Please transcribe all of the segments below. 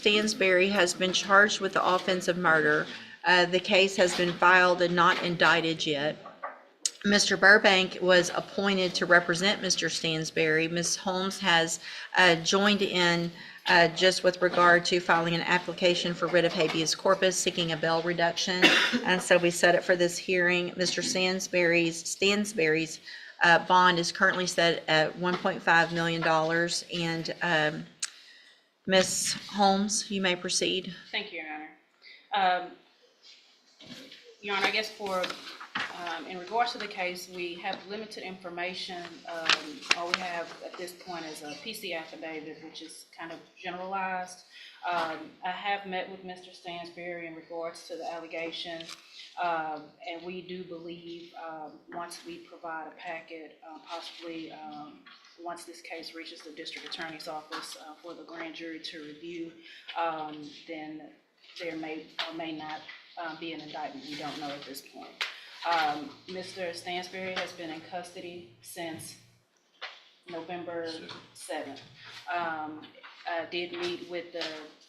Stansberry has been charged with the offense of murder. The case has been filed and not indicted yet. Mr. Burbank was appointed to represent Mr. Stansberry. Ms. Holmes has joined in just with regard to filing an application for writ of habeas corpus seeking a bail reduction. And so we set it for this hearing. Mr. Stansberry's bond is currently set at $1.5 million. And Ms. Holmes, you may proceed. Thank you, Your Honor. Your Honor, I guess in regards to the case, we have limited information. All we have at this point is a PC affidavit, which is kind of generalized. I have met with Mr. Stansberry in regards to the allegation, and we do believe once we provide a packet, possibly once this case reaches the district attorney's office for the grand jury to review, then there may or may not be an indictment. We don't know at this point. Mr. Stansberry has been in custody since November 7th. I did meet with the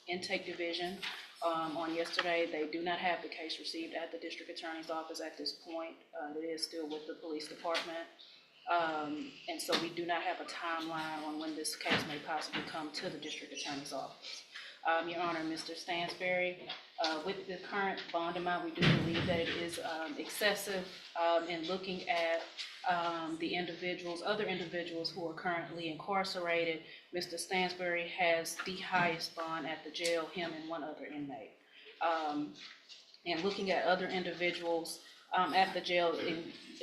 intake division on yesterday. They do not have the case received at the district attorney's office at this point. It is still with the police department. And so we do not have a timeline on when this case may possibly come to the district attorney's office. Your Honor, Mr. Stansberry, with the current bond amount, we do believe that it is excessive in looking at the other individuals who are currently incarcerated. Mr. Stansberry has the highest bond at the jail, him and one other inmate. And looking at other individuals at the jail,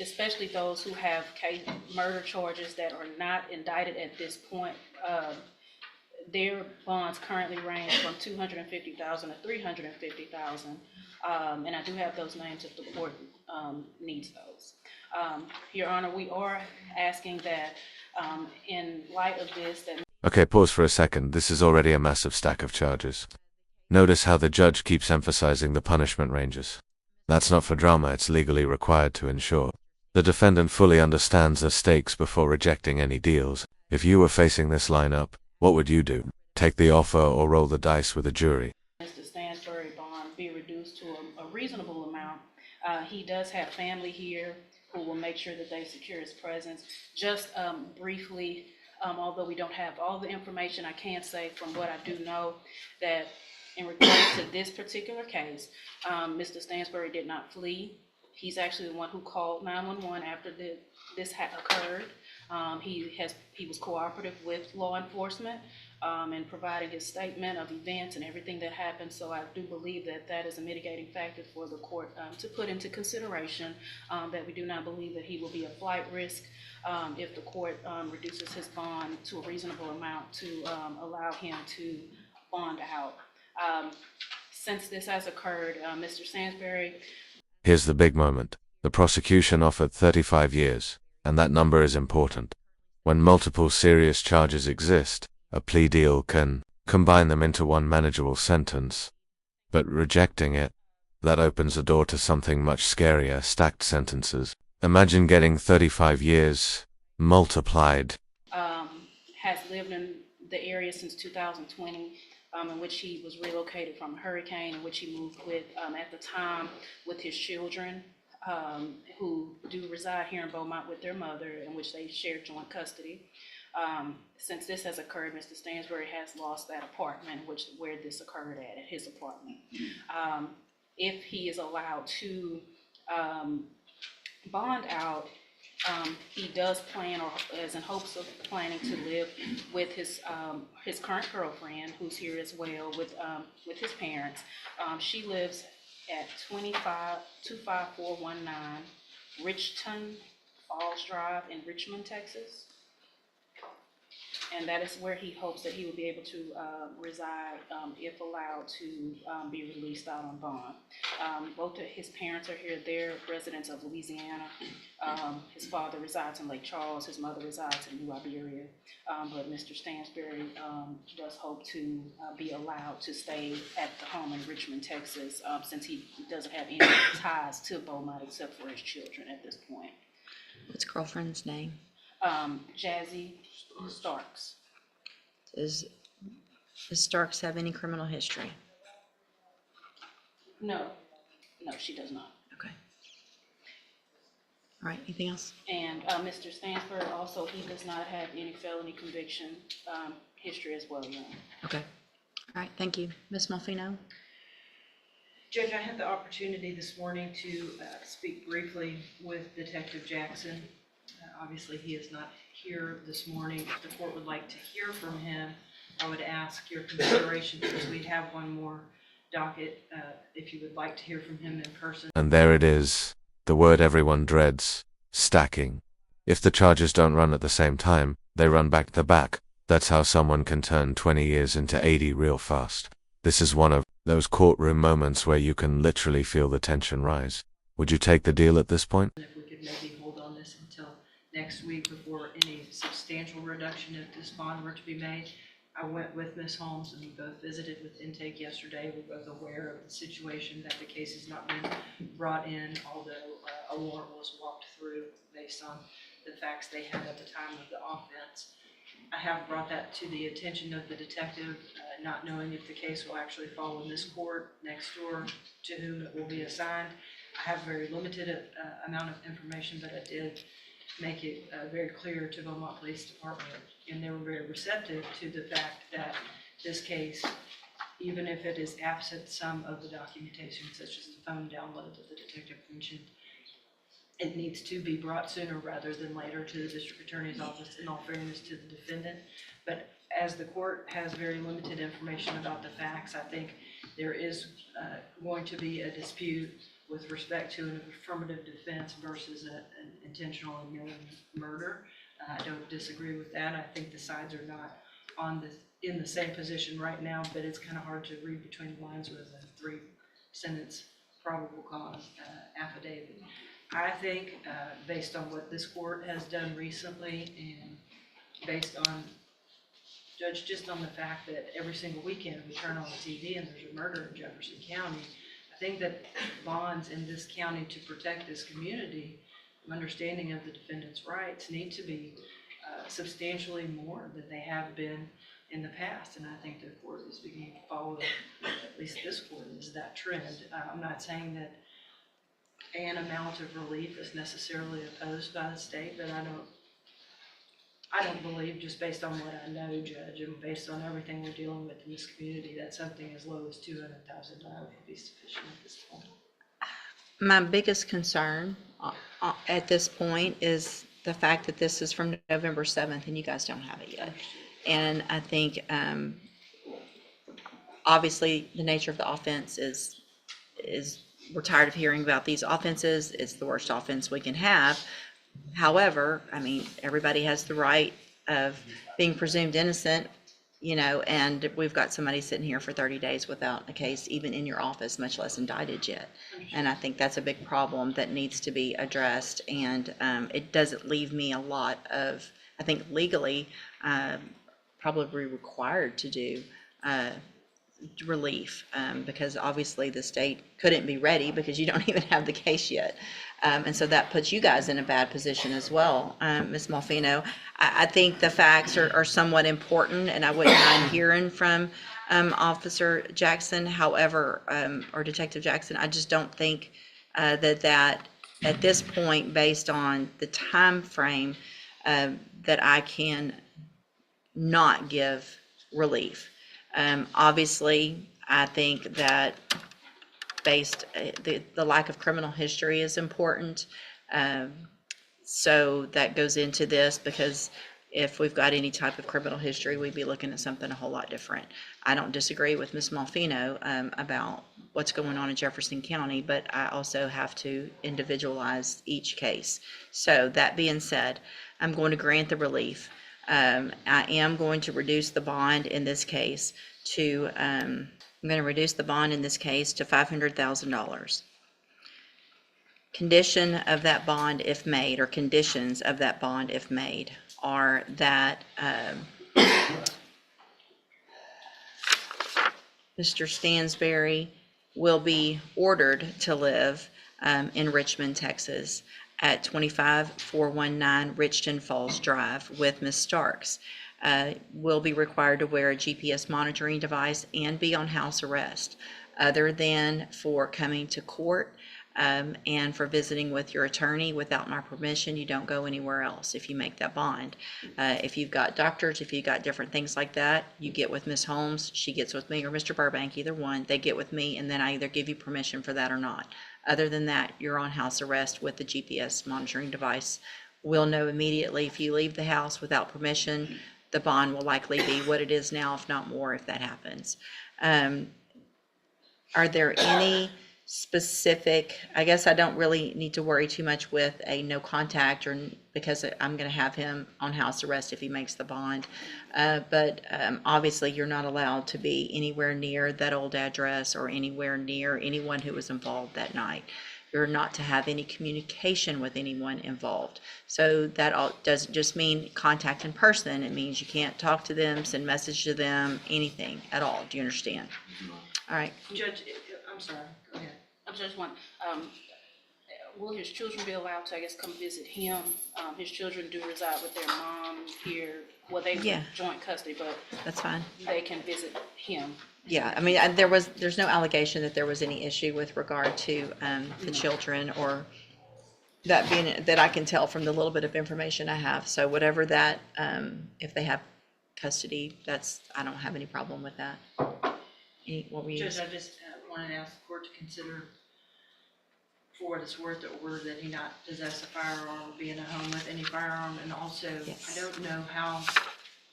especially those who have murder charges that are not indicted at this point, their bonds currently range from $250,000 to $350,000, and I do have those names if the court needs those. Your Honor, we are asking that in light of this that... Okay, pause for a second. This is already a massive stack of charges. Notice how the judge keeps emphasizing the punishment ranges. That's not for drama, it's legally required to ensure the defendant fully understands the stakes before rejecting any deals. If you were facing this lineup, what would you do? Take the offer or roll the dice with a jury? Mr. Stansberry bond be reduced to a reasonable amount. He does have family here who will make sure that they secure his presence. Just briefly, although we don't have all the information, I can say from what I do know that in regards to this particular case, Mr. Stansberry did not flee. He's actually the one who called 911 after this had occurred. He was cooperative with law enforcement in providing his statement of events and everything that happened. So I do believe that that is a mitigating factor for the court to put into consideration, that we do not believe that he will be a flight risk if the court reduces his bond to a reasonable amount to allow him to bond out. Since this has occurred, Mr. Stansberry... Here's the big moment. The prosecution offered 35 years, and that number is important. When multiple serious charges exist, a plea deal can combine them into one manageable sentence. But rejecting it, that opens the door to something much scarier: stacked sentences. Imagine getting 35 years multiplied. Has lived in the area since 2020. In which he was relocated from a hurricane, in which he moved with, at the time, with his children, who do reside here in Beaumont with their mother, in which they share joint custody. Since this has occurred, Mr. Stansberry has lost that apartment, where this occurred at his apartment. If he is allowed to bond out, he does plan, or is in hopes of planning, to live with his current girlfriend, who's here as well, with his parents. She lives at 25419 Richton Falls Drive in Richmond, Texas. And that is where he hopes that he will be able to reside if allowed to be released out on bond. Both of his parents are here. They're residents of Louisiana. His father resides in Lake Charles. His mother resides in New Iberia. But Mr. Stansberry does hope to be allowed to stay at the home in Richmond, Texas, since he doesn't have any ties to Beaumont except for his children at this point. What's girlfriend's name? Jazzy Starks. Is Ms. Starks have any criminal history? No, she does not. Okay. All right, anything else? And Mr. Stansford also, he does not have any felony conviction history as well, Your Honor. Okay. All right, thank you. Ms. Malfino? Judge, I had the opportunity this morning to speak briefly with Detective Jackson. Obviously, he is not here this morning. If the court would like to hear from him, I would ask your consideration, because we have one more docket, if you would like to hear from him in person. And there it is, the word everyone dreads, stacking. If the charges don't run at the same time, they run back to back. That's how someone can turn 20 years into 80 real fast. This is one of those courtroom moments where you can literally feel the tension rise. Would you take the deal at this point? If we could maybe hold on this until next week before any substantial reduction of this bond were to be made. I went with Ms. Holmes and we both visited with intake yesterday. We're both aware of the situation that the case has not been brought in, although a warrant was walked through based on the facts they had at the time of the offense. I have brought that to the attention of the detective, not knowing if the case will actually fall in this court next door to whom it will be assigned. I have very limited amount of information, but I did make it very clear to Beaumont Police Department, and they were very receptive to the fact that this case, even if it is absent some of the documentation, such as the phone download that the detective mentioned, it needs to be brought sooner rather than later to the district attorney's office, in all fairness to the defendant. But as the court has very limited information about the facts, I think there is going to be a dispute with respect to an affirmative defense versus an intentional and knowing murder. I don't disagree with that. I think the sides are not in the same position right now, but it's kind of hard to read between the lines with a 3-sentence probable cause affidavit. I think based on what this court has done recently, and based on, Judge, just on the fact that every single weekend we turn on the TV and there's a murder in Jefferson County, I think that bonds in this county to protect this community, understanding of the defendant's rights, need to be substantially more than they have been in the past. And I think the court is beginning to follow, at least this court, is that trend. I'm not saying that an amount of relief is necessarily opposed by the state, but I don't believe, just based on what I know, Judge, and based on everything we're dealing with in this community, that something as low as $200,000 would be sufficient at this point. My biggest concern at this point is the fact that this is from November 7th and you guys don't have it yet. And I think obviously the nature of the offense is we're tired of hearing about these offenses. It's the worst offense we can have. However, I mean, everybody has the right of being presumed innocent, you know, and we've got somebody sitting here for 30 days without a case even in your office, much less indicted yet. And I think that's a big problem that needs to be addressed. And it doesn't leave me a lot of, I think legally, probably required to do relief, because obviously the state couldn't be ready because you don't even have the case yet. And so that puts you guys in a bad position as well. Ms. Malfino, I think the facts are somewhat important, and I wouldn't mind hearing from Officer Jackson, however, or Detective Jackson. I just don't think that at this point, based on the time frame, that I can not give relief. Obviously, I think that the lack of criminal history is important. So that goes into this, because if we've got any type of criminal history, we'd be looking at something a whole lot different. I don't disagree with Ms. Malfino about what's going on in Jefferson County, but I also have to individualize each case. So that being said, I'm going to grant the relief. I am going to reduce the bond in this case to, I'm going to reduce the bond in this case to $500,000. Condition of that bond, if made, or conditions of that bond, if made, are that Mr. Stansberry will be ordered to live in Richmond, Texas, at 25419 Richton Falls Drive with Ms. Starks. will be required to wear a GPS monitoring device and be on house arrest, other than for coming to court and for visiting with your attorney. Without my permission, you don't go anywhere else if you make that bond. If you've got doctors, if you've got different things like that, you get with Ms. Holmes, she gets with me, or Mr. Burbank, either one, they get with me, and then I either give you permission for that or not. Other than that, you're on house arrest with the GPS monitoring device. We'll know immediately if you leave the house without permission. The bond will likely be what it is now, if not more, if that happens. Are there any specific, I guess I don't really need to worry too much with a no contact, or because I'm going to have him on house arrest if he makes the bond. But obviously you're not allowed to be anywhere near that old address or anywhere near anyone who was involved that night. You're not to have any communication with anyone involved. So that all doesn't just mean contact in person. It means you can't talk to them, send message to them, anything at all. Do you understand? All right. Judge, I'm sorry, go ahead. I just want, will his children be allowed to, I guess, come visit him? His children do reside with their mom here. Well, they Yeah. were joint custody, but That's fine. they can visit him. Yeah, I mean, there's no allegation that there was any issue with regard to the children, or that being, that I can tell from the little bit of information I have. So whatever that, if they have custody, I don't have any problem with that. What were you? Judge, I just wanted to ask the court to consider, for what it's worth, the order that he not possess a firearm or be in a home with any firearm. And also, Yes. I don't know how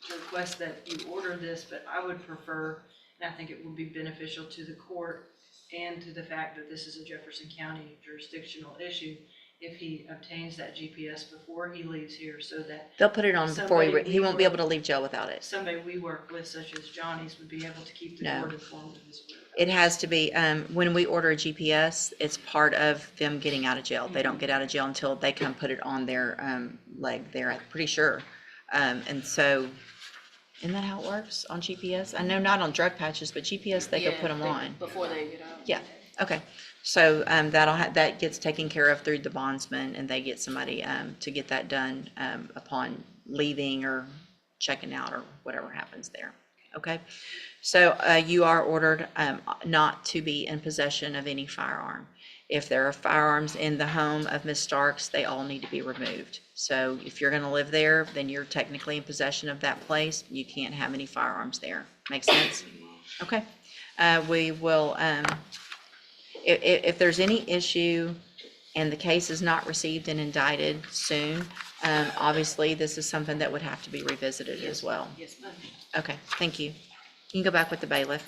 to request that you order this, but I would prefer, and I think it would be beneficial to the court and to the fact that this is a Jefferson County jurisdictional issue, if he obtains that GPS before he leaves here, so that They'll put it on before Somebody he won't be we able to leave jail without it. somebody we work with, such as Johnny's, would be able to keep the No. court informed of his whereabouts. It has to be, when we order a GPS, it's part of them getting out of jail. They don't get out of jail until they come put it on their leg there, I'm pretty sure. And so, isn't that how it works on GPS? I know not on drug patches, but GPS, they go put them on. Before they get out. Yeah, okay. So that gets taken care of through the bondsman, and they get somebody to get that done upon leaving or checking out or whatever happens there. Okay, so you are ordered not to be in possession of any firearm. If there are firearms in the home of Ms. Starks, they all need to be removed. So if you're going to live there, then you're technically in possession of that place. You can't have any firearms there. Make sense? Okay. We will, if there's any issue and the case is not received and indicted soon, obviously this is something that would have to be revisited as well. Yes, ma'am. Okay, thank you. You can go back with the bailiff.